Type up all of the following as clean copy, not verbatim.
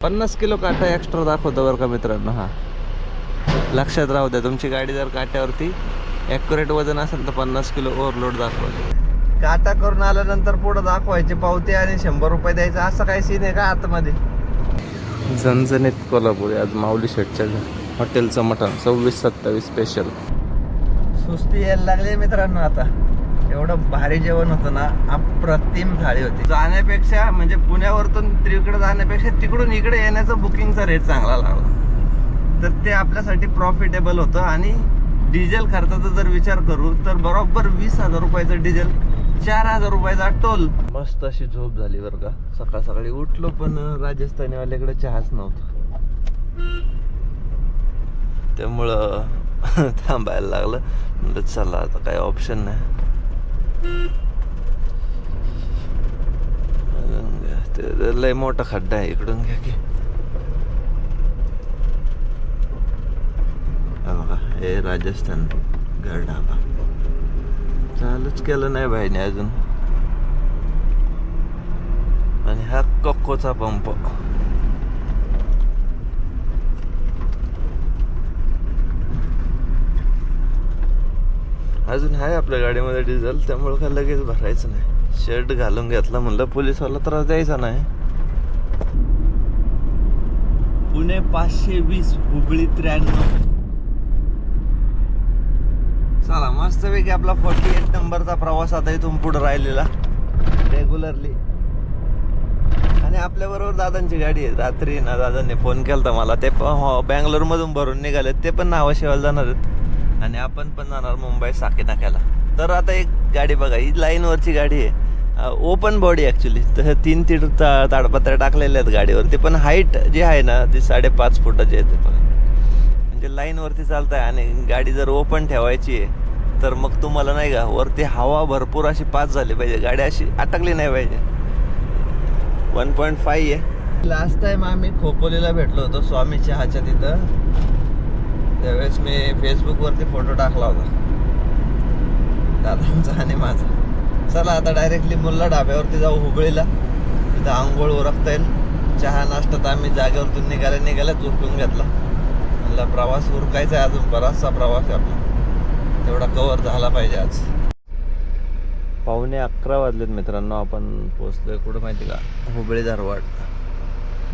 50 kilo काटा extra दाखवतो बरं का मित्रांनो. हा लक्षात राहू द्या, तुमची गाडी जर काट्यावरती ॲक्युरेट वजन असेल तर 50 किलो ओव्हरलोड दाखवतो. काटा करून आल्यानंतर पुढे दाखवायची पावती आणि 100 रुपये द्यायचं, असं काही सीन आहे का आतमध्ये? झणझणीत कोल्हापूर आज माऊली शेटच्या हॉटेलचं मटण 26-27 स्पेशल. सुस्ती यायला लागली मित्रांनो. आता एवढं भारी जेवण होतं ना, अप्रतिम थाळी होती. जाण्यापेक्षा म्हणजे पुण्यावरतून तिकडे जाण्यापेक्षा तिकडून इकडे येण्याचं बुकिंगचा रेट चांगला लागला, तर ते आपल्यासाठी प्रॉफिटेबल होतं. आणि डिझेल खर्चाचा जर विचार करू तर बरोबर 20,000 रुपयाचं डिझेल, 4,000 रुपयाचा टोल. मस्त अशी झोप झाली बरं का. सकाळ सकाळी उठलो पण राजस्थानीवाल्याकडे चहाच नव्हता, त्यामुळं थांबायला लागलं. म्हणलं चला आता काही ऑप्शन नाही. ते लय मोठा खड्डा आहे, इकडून घ्या की. बघा हे राजस्थान गड ढाबा चालूच केलं नाही भाईने अजून. आणि हा कोकोचा पंप. अजून आहे आपल्या गाडीमध्ये डिझेल, त्यामुळे काय लगेच भरायचं नाही. शर्ट घालून घेतला, म्हणलं पोलिसवाला त्रास द्यायचा नाही. पुणे 520, हुबळी 93. चला मस्तपैकी आपला 48 नंबरचा प्रवास आता इथून पुढे राहिलेला रेग्युलरली. आणि आपल्याबरोबर दादांची गाडी आहे. रात्री ना दादांनी फोन केला होता मला, ते बँगलोरमधून भरून निघाले, ते पण नावाशिवायला जाणार आहेत. आणि आपण पण जाणार मुंबई साकीनाक्याला. तर आता एक गाडी बघा, ही लाईनवरची गाडी आहे, ओपन बॉडी ॲक्च्युली. तर 3 ताडपत्र्या टाकलेल्या आहेत गाडीवरती, पण हाईट जी आहे ना ती 5.5 फुटाची आहे. बघा म्हणजे लाईनवरती चालत आहे. आणि गाडी जर ओपन ठेवायची आहे तर मग तुम्हाला नाही का वरती हवा भरपूर अशी पास झाली पाहिजे, गाडी अशी अटकली नाही पाहिजे. 1.5 आहे. लास्ट टाइम आम्ही खोपोलीला भेटलो होतो स्वामी चहाच्या तिथं, त्यावेळेस मी फेसबुकवरती फोटो टाकला होता दादांचा आणि माझा. चला आता डायरेक्टली मुल्ला ढाब्यावरती जाऊ हुबळीला. तिथं आंघोळ उरकता येईल. चहा नाश्ता तर आम्ही जागेवरतून निघाल्याच उरकून घेतला. म्हणलं प्रवास उरकायचा आहे, अजून बराचसा प्रवास आहे आपला, तेवढा कव्हर झाला पाहिजे आज. 11:15 वाजलेत मित्रांनो. आपण पोहोचलोय कुठं माहिती का? हुबळी धारवाड.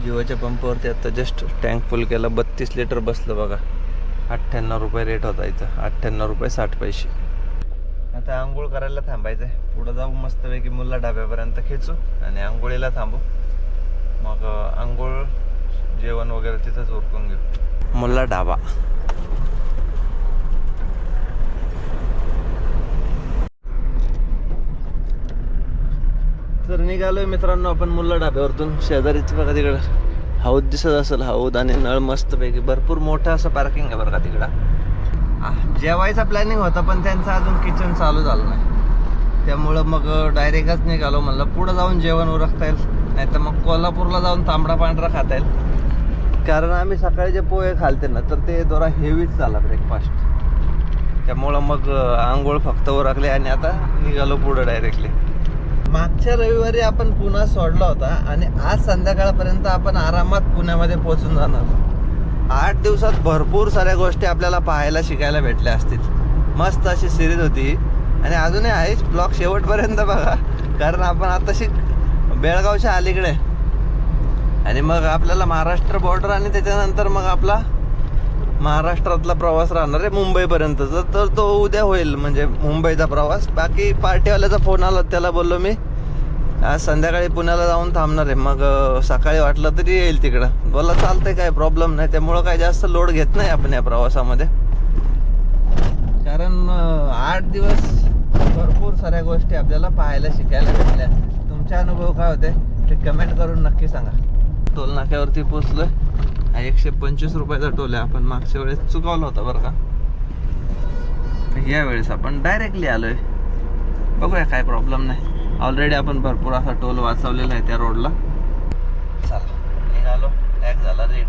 जिओच्या पंपावरती आता जस्ट टँक फुल केला. 32 लिटर बसलं बघा. 98 रुपये रेट होता इथं, 98 रुपये 60 पैसे. आता आंघोळ करायला थांबायचं आहे. पुढं जाऊ मस्तपैकी मुल्ला ढाब्यापर्यंत खेचू आणि आंघोळीला थांबू. मग आंघोळ जेवण वगैरे तिथंच उरकून घेऊ. मुल्ला ढाबा. तर निघालोय मित्रांनो आपण मुल्ला ढाब्यावरतून. शेजारीच बघा तिकडं हौद दिसत असेल, हौद आणि नळ मस्तपैकी. भरपूर मोठं असं पार्किंग आहे बरं का तिकडं. जेवायचा प्लॅनिंग होता पण त्यांचं अजून किचन चालू झालं नाही, त्यामुळं मग डायरेक्टच निघालो. म्हणलं पुढं जाऊन जेवण उरकता येईल, नाही तर मग कोल्हापूरला जाऊन तांबडा पांढरा खाता येईल. कारण आम्ही सकाळी जे पोहे खालते ना तर ते जरा हेवीच झाला ब्रेकफास्ट, त्यामुळं मग आंघोळ फक्त उरकले आणि आता निघालो पुढं डायरेक्टली. मागच्या रविवारी आपण पुणा सोडला होता आणि आज संध्याकाळपर्यंत आपण आरामात पुण्यामध्ये पोहोचून जाणार. 8 दिवसात भरपूर साऱ्या गोष्टी आपल्याला पाहायला शिकायला भेटल्या असतील. मस्त अशी सिरीज होती आणि अजूनही आहेच. ब्लॉग शेवटपर्यंत बघा, कारण आपण आताशी बेळगावच्या अलीकडे आणि मग आपल्याला महाराष्ट्र बॉर्डर आणि त्याच्यानंतर मग आपला महाराष्ट्रातला प्रवास राहणार आहे मुंबईपर्यंतचा. तर तो उद्या होईल म्हणजे मुंबईचा प्रवास. बाकी पार्टीवाल्याचा फोन आला, त्याला बोललो मी आज संध्याकाळी पुण्याला जाऊन थांबणार आहे, मग सकाळी वाटलं तरी येईल तिकडं. बोला चालतंय, काय प्रॉब्लेम नाही. त्यामुळं काय जास्त लोड घेत नाही आपण या प्रवासामध्ये, कारण 8 दिवस भरपूर साऱ्या गोष्टी आपल्याला पाहायला शिकायला भेटल्या. तुमचे अनुभव काय होते ते कमेंट करून नक्की सांगा. टोल नाक्यावरती पोचलोय. हा 125 रुपयाचा टोल आहे. आपण मागच्या वेळेस चुकवला होता बरं का. या वेळेस आपण डायरेक्टली आलोय. बघूया काय प्रॉब्लेम नाही. ऑलरेडी आपण भरपूर असा टोल वाचवलेला आहे त्या रोडला. चला निघालो. टॅग झाला रेड.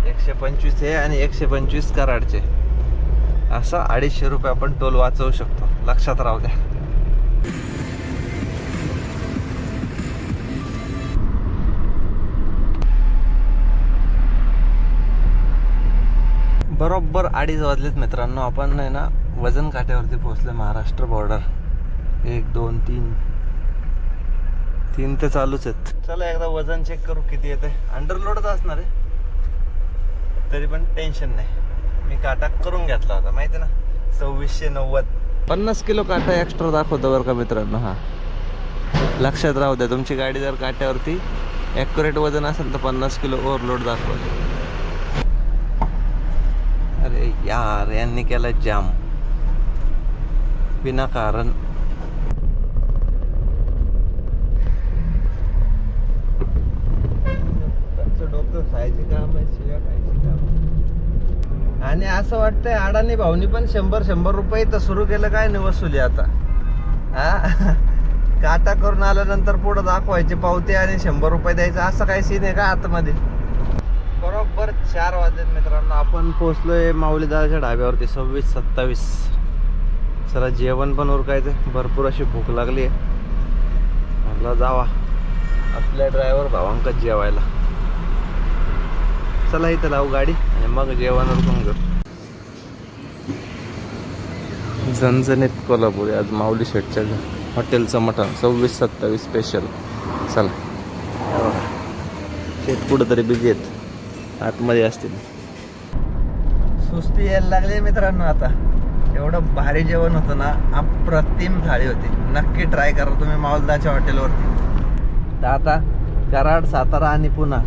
125 आहे आणि 125 कराडचे. असं 250 रुपये आपण टोल वाचवू शकतो, लक्षात राहू द्या. बरोबर 2:30 वाजलेत मित्रांनो. आपण आहे ना वजन काट्यावरती पोहोचले. महाराष्ट्र बॉर्डर 1 2 3 ते चालूच आहेत. चला एकदा वजन चेक करू किती येते. अंडरलोडच असणार आहे तरी पण टेन्शन नाही. मी काटा करून घेतला होता माहिती ना 2690. 50 किलो काटा एक्स्ट्रा दाखवतो बरं का मित्रांनो. हा लक्षात राहू द्या. तुमची गाडी जर काट्यावरती ॲक्युरेट वजन असेल तर 50 किलो ओव्हरलोड दाखवतो. अरे यार यांनी केला जाम विनाकारण. डोकं खायचे काम आहे, शिव्या खायचे काम. आणि असं वाटतंय अडाणी भाऊनी पण 100 रुपये तर सुरू केलं काय नाही वसुली आता. हा काटा करून आल्यानंतर पुढे दाखवायचे पावते आणि 100 रुपये द्यायचं असं काही सीन आहे का आतमध्ये. बरोबर 4 वाजलेत मित्रांनो. आपण पोहोचलोय माऊली दादाच्या ढाब्यावरती 26-27. चला जेवण पण उरकायचं. भरपूर अशी भूक लागली आहे. म्हटलं जावा आपल्या ड्रायव्हर भावांकच जेवायला. चला इथं लावू गाडी आणि मग जेवण उरकून घेऊ. झणझणीत कोल्हापुरी आज माऊली शेटच्या हॉटेलचं मटण 26-27 स्पेशल. चला शेट कुठंतरी बिझी आहेत, आतमध्ये असतील. सुस्ती यायला लागली मित्रांनो आता. एवढं भारी जेवण होतं ना, अप्रतिम थाळी होती. नक्की ट्राय करा तुम्ही माऊलदाच्या हॉटेलवरती. तर आता कराड, सातारा आणि पुणा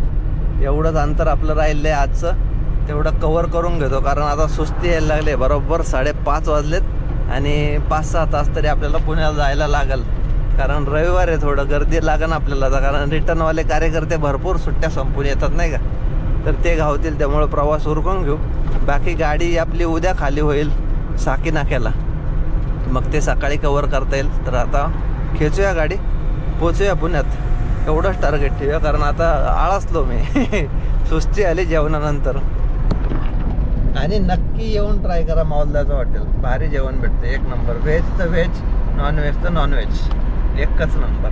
एवढंच अंतर आपलं राहिलं आहे आजचं. तेवढं कवर करून घेतो कारण आता सुस्ती यायला लागली. बरोबर 5:30 वाजलेत आणि 5-6 तास तरी आपल्याला पुण्याला जायला लागल. कारण रविवार आहे, थोडं गर्दी लागेल आपल्याला. कारण रिटर्नवाले कार्यकर्ते भरपूर सुट्ट्या संपून येतात नाही का, तर ते घावतील. त्यामुळे प्रवास उरकून घेऊ. बाकी गाडी आपली उद्या खाली होईल साकी नाक्याला, मग ते सकाळी कवर करता येईल. तर आता खेचूया गाडी, पोचूया पुण्यात. एवढंच टार्गेट ठेवूया कारण आता आळसलो मी. सुस्ती आली जेवणानंतर. आणि नक्की येऊन ट्राय करा माऊलदाचं हॉटेल. भारी जेवण भेटते, एक नंबर. व्हेज तर व्हेज, नॉनव्हेज तर नॉनव्हेज, एकच नंबर.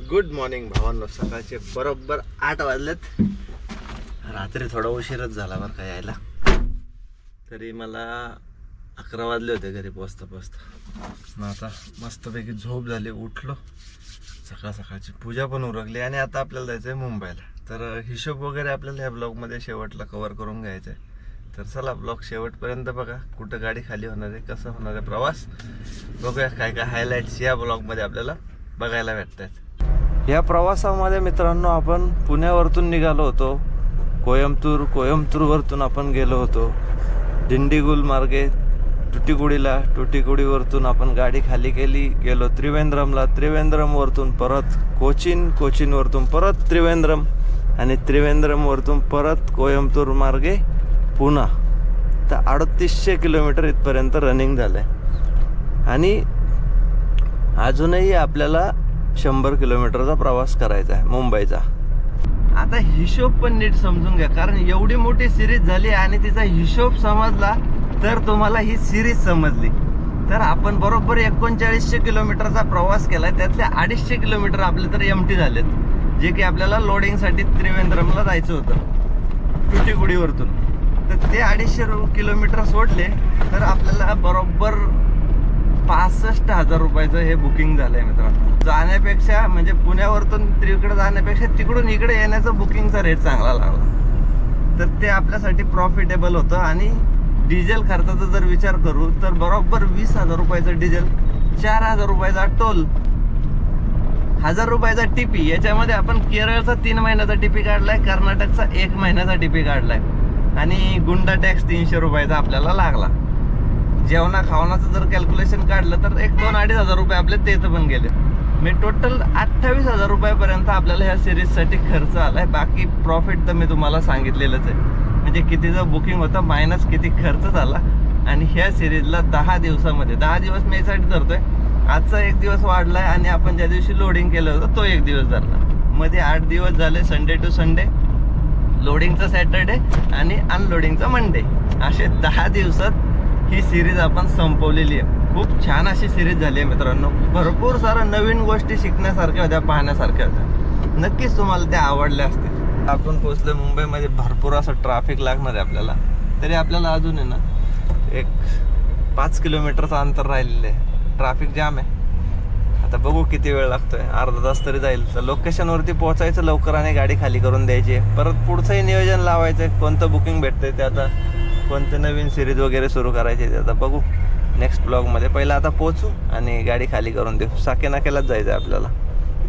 गुड मॉर्निंग भावांनो. सकाळचे बरोबर 8 वाजलेत. रात्री थोडा उशीरच झाला बरं का यायला. तरी मला 11 वाजले होते घरी पोचता. मग आता मस्तपैकी झोप झाली, उठलो. सकाळची पूजा पण उरकली आणि आता आपल्याला जायचं आहे मुंबईला. तर हिशोब वगैरे आपल्याला ह्या ब्लॉगमध्ये शेवटला कव्हर करून घ्यायचं आहे. तर चला ब्लॉग शेवटपर्यंत बघा. कुठं गाडी खाली होणार आहे, कसं होणार आहे प्रवास, बघूया. काय हायलाईट्स या ब्लॉगमध्ये आपल्याला बघायला भेटत आहेत. या प्रवासामध्ये मित्रांनो आपण पुण्यावरतून निघालो होतो. कोयंबतूरवरतून आपण गेलो होतो दिंडीगुल मार्गे टुटीकुडीला. टुटीकुडीवरतून आपण गाडी खाली केली, गेलो त्रिवेंद्रमला. त्रिवेंद्रमवरतून परत कोचीनवरतून परत त्रिवेंद्रम आणि त्रिवेंद्रमवरतून परत कोयंबतूर मार्गे पुणा. तर 3800 किलोमीटर इथपर्यंत रनिंग झालं आहे. आणि अजूनही आपल्याला 100 किलोमीटरचा प्रवास करायचा आहे मुंबईचा. आता हिशोब पण नीट समजून घ्या कारण एवढी मोठी सिरीज झाली आणि तिचा हिशोब समजला तर तुम्हाला ही सिरीज समजली. तर आपण बरोबर 3900 किलोमीटरचा प्रवास केलाय. त्यातले 250 किलोमीटर आपले तर एमटी झालेत, जे की आपल्याला लोडिंगसाठी त्रिवेंद्रमला जायचं होतं टुटीकुडीवरतून. तर ते 250 किलोमीटर सोडले तर आपल्याला बरोबर 65,000 रुपयाचं हे बुकिंग झालंय मित्रांनो. जाण्यापेक्षा म्हणजे पुण्यावरतून तिकडे जाण्यापेक्षा तिकडून इकडे येण्याचं बुकिंगचा रेट चांगला लागला. तर ते आपल्यासाठी प्रॉफिटेबल होतं. आणि डिझेल खर्चाचा जर विचार करू तर बरोबर 20,000 रुपयाचं डिझेल, 4,000 रुपयाचा टोल, 1,000 रुपयाचा टीपी. याच्यामध्ये आपण केरळचा 3 महिन्याचा टीपी काढलाय, कर्नाटकचा 1 महिन्याचा टीपी काढलाय आणि गुंडा टॅक्स 300 रुपयाचा आपल्याला लागला. जेवणा खावणाचं जर कॅल्क्युलेशन काढलं तर 1-2-2,500 रुपये आपले तेच पण गेले. मी टोटल 28,000 रुपयापर्यंत आपल्याला ह्या सिरीजसाठी खर्च आलाय. बाकी प्रॉफिट तर मी तुम्हाला सांगितलेलंच आहे, म्हणजे कितीचं बुकिंग होतं मायनस किती खर्च झाला. आणि ह्या सिरीजला 10 दिवसामध्ये, 10 दिवस मी यासाठी धरतोय. आजचा 1 दिवस वाढलाय आणि आपण ज्या दिवशी लोडिंग केलं होतं तो 1 दिवस धरला. मध्ये 8 दिवस झाले, संडे टू संडे, लोडिंगचा सॅटरडे आणि अनलोडिंगचा मंडे. असे 10 दिवसात ही सिरीज आपण संपवलेली आहे. खूप छान अशी सिरीज झाली आहे मित्रांनो. भरपूर सारं नवीन गोष्टी शिकण्यासारख्या होत्या, पाहण्यासारख्या होत्या. नक्कीच तुम्हाला त्या आवडल्या असतील. आपण पोहोचलोय मुंबईमध्ये. भरपूर असं ट्रॅफिक लागणार आहे आपल्याला. तरी आपल्याला अजून आहे ना एक 5 किलोमीटरचं अंतर राहिलेलं आहे. ट्रॅफिक जाम आहे. आता बघू किती वेळ लागतोय. अर्धा तास तरी जाईल. तर लोकेशनवरती पोहोचायचं लवकर आणि गाडी खाली करून द्यायची. परत पुढचंही नियोजन लावायचं आहे. कोणतं बुकिंग भेटतंय ते, आता कोणते नवीन सिरीज वगैरे सुरू करायचे ते आता बघू नेक्स्ट ब्लॉगमध्ये. पहिलं आता पोहोचू आणि गाडी खाली करून देऊ. साकेनाक्यालाच जायचं आहे आपल्याला.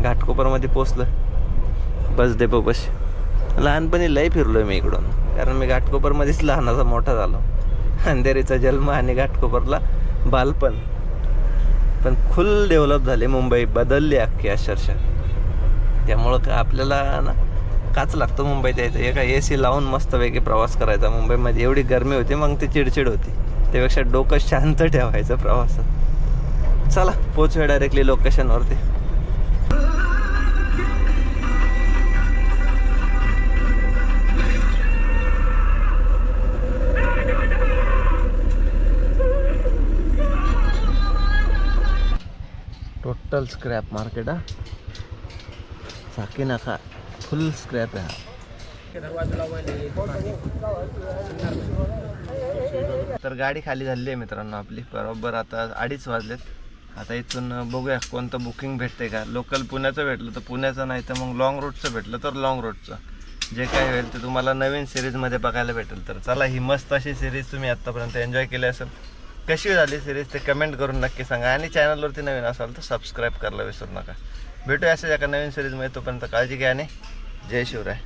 घाटकोपरमध्ये पोचलं बस डेपो बस. लहानपणी लय फिरलोय मी इकडून, कारण मी घाटकोपरमध्येच लहानाचा मोठा झालो. अंधेरीचा जन्म आणि घाटकोपरला बालपण. पण फुल डेव्हलप झाले मुंबई, बदलली अख्खी अक्षरशः. त्यामुळं का आपल्याला ना काच लागतो मुंबईत यायचं. एका AC लावून मस्तपैकी प्रवास करायचा. मुंबईमध्ये एवढी गरमी होती, मग ती चिडचिड होती. त्यापेक्षा डोकं शांत ठेवायचं प्रवासात. चला पोचूया डायरेक्टली लोकेशनवरती. टोटल स्क्रॅप मार्केट हा. साकीनाका फुल स्क्रॅप आहे हा. तर गाडी खाली झाली आहे मित्रांनो आपली. बरोबर आता 2:30 वाजलेत. आता इथून बघूया कोणतं बुकिंग भेटते का. लोकल पुण्याचं भेटलं तर पुण्याचं, नाही तर मग लॉंग रूटचं भेटलं तर लॉंग रूटचं. जे काय होईल ते तुम्हाला नवीन सिरीजमध्ये बघायला भेटेल. तर चला, ही मस्त अशी सिरीज तुम्ही आत्तापर्यंत एन्जॉय केली असेल. कशी झाली सिरीज ते कमेंट करून नक्की सांगा. आणि चॅनलवरती नवीन असाल तर सबस्क्राईब करायला विसरू नका. भेटूया असेच एका नवीन सिरीजमध्ये. तोपर्यंत काळजी घ्या आणि जय शिवराय.